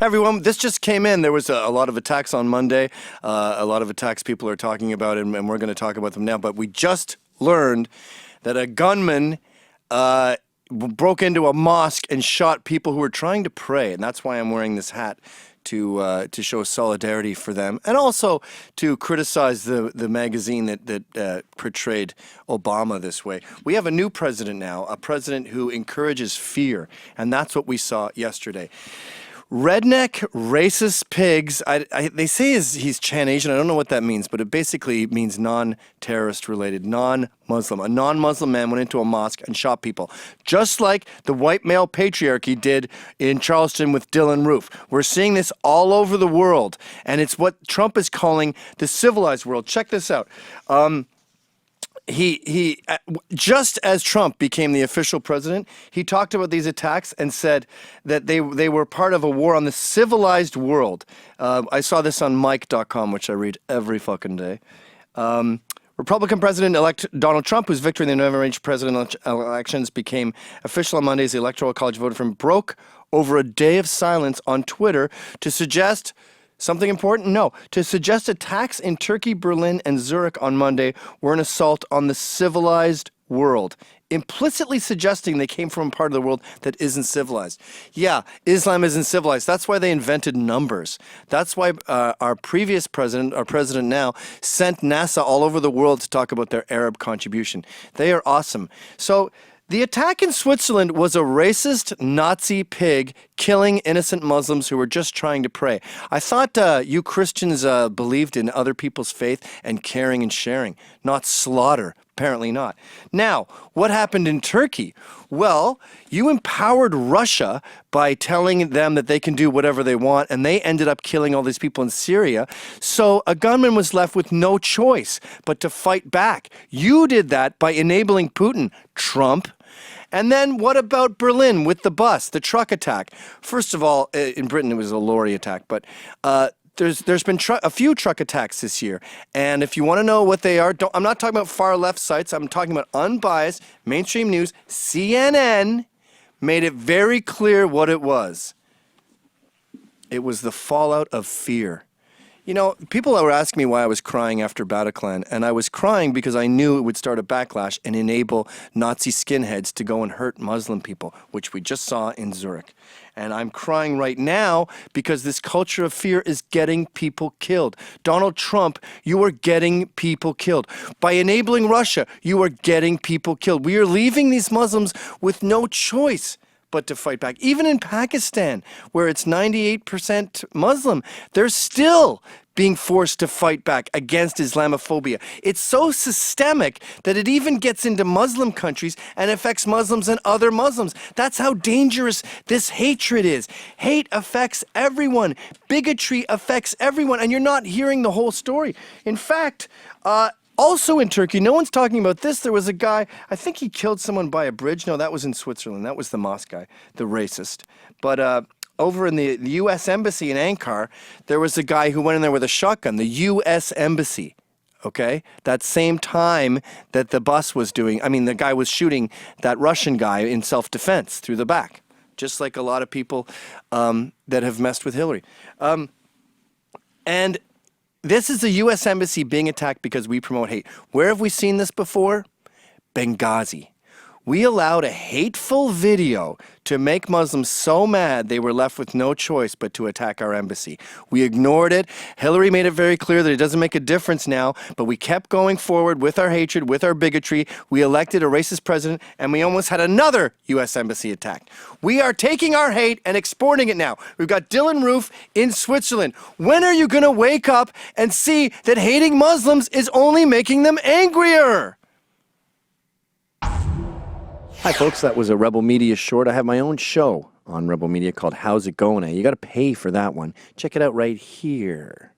Everyone, this just came in. There was a lot of attacks on Monday. A lot of attacks people are talking about, and we're going to talk about them now. But we just learned that a gunman broke into a mosque and shot people who were trying to pray, and that's why I'm wearing this hat to show solidarity for them, and also to criticize the magazine that portrayed Obama this way. We have a new president now, a president who encourages fear, and that's what we saw yesterday. Redneck racist pigs. They say he's Chan-Asian. I don't know what that means, but it basically means non-terrorist related, non-Muslim. A non-Muslim man went into a mosque and shot people, just like the white male patriarchy did in Charleston with Dylan Roof. We're seeing this all over the world, and it's what Trump is calling the civilized world. Check this out. He just as Trump became the official president, he talked about these attacks and said that they were part of a war on the civilized world. I saw this on Mike.com, which I read every fucking day. Republican President-elect Donald Trump, whose victory in the November presidential elections became official on Monday as the Electoral College voted for him, broke over a day of silence on Twitter to suggest something important? No. To suggest attacks in Turkey, Berlin, and Zurich on Monday were an assault on the civilized world, implicitly suggesting they came from a part of the world that isn't civilized. Yeah, Islam isn't civilized. That's why they invented numbers. That's why our previous president, our president now, sent NASA all over the world to talk about their Arab contribution. They are awesome. So the attack in Switzerland was a racist Nazi pig killing innocent Muslims who were just trying to pray. I thought you Christians believed in other people's faith and caring and sharing, not slaughter. Apparently not. Now, what happened in Turkey? Well, you empowered Russia by telling them that they can do whatever they want, and they ended up killing all these people in Syria. So a gunman was left with no choice but to fight back. You did that by enabling Putin, Trump. And then what about Berlin with the bus, the truck attack? First of all, in Britain it was a lorry attack, but there's been a few truck attacks this year. And if you want to know what they are, I'm not talking about far left sites. I'm talking about unbiased mainstream news. CNN made it very clear what it was. It was the fallout of fear. You know, people were asking me why I was crying after Bataclan, and I was crying because I knew it would start a backlash and enable Nazi skinheads to go and hurt Muslim people, which we just saw in Zurich. And I'm crying right now because this culture of fear is getting people killed. Donald Trump, you are getting people killed. By enabling Russia, you are getting people killed. We are leaving these Muslims with no choice but to fight back. Even in Pakistan, where it's 98% Muslim, they're still being forced to fight back against Islamophobia. It's so systemic that it even gets into Muslim countries and affects Muslims and other Muslims. That's how dangerous this hatred is. Hate affects everyone. Bigotry affects everyone, and you're not hearing the whole story. In fact, also in Turkey, no one's talking about this. There was a guy, I think he killed someone by a bridge. No, that was in Switzerland. That was the mosque guy, the racist. But over in the U.S. Embassy in Ankara, there was a guy who went in there with a shotgun, the U.S. Embassy, okay? That same time that the bus was the guy was shooting that Russian guy in self-defense through the back, just like a lot of people that have messed with Hillary. And this is the U.S. Embassy being attacked because we promote hate. Where have we seen this before? Benghazi. We allowed a hateful video to make Muslims so mad they were left with no choice but to attack our embassy. We ignored it. Hillary made it very clear that it doesn't make a difference now, but we kept going forward with our hatred, with our bigotry. We elected a racist president, and we almost had another U.S. embassy attacked. We are taking our hate and exporting it now. We've got Dylan Roof in Switzerland. When are you going to wake up and see that hating Muslims is only making them angrier? Hi, folks. That was a Rebel Media short. I have my own show on Rebel Media called How's It Going? You got to pay for that one. Check it out right here.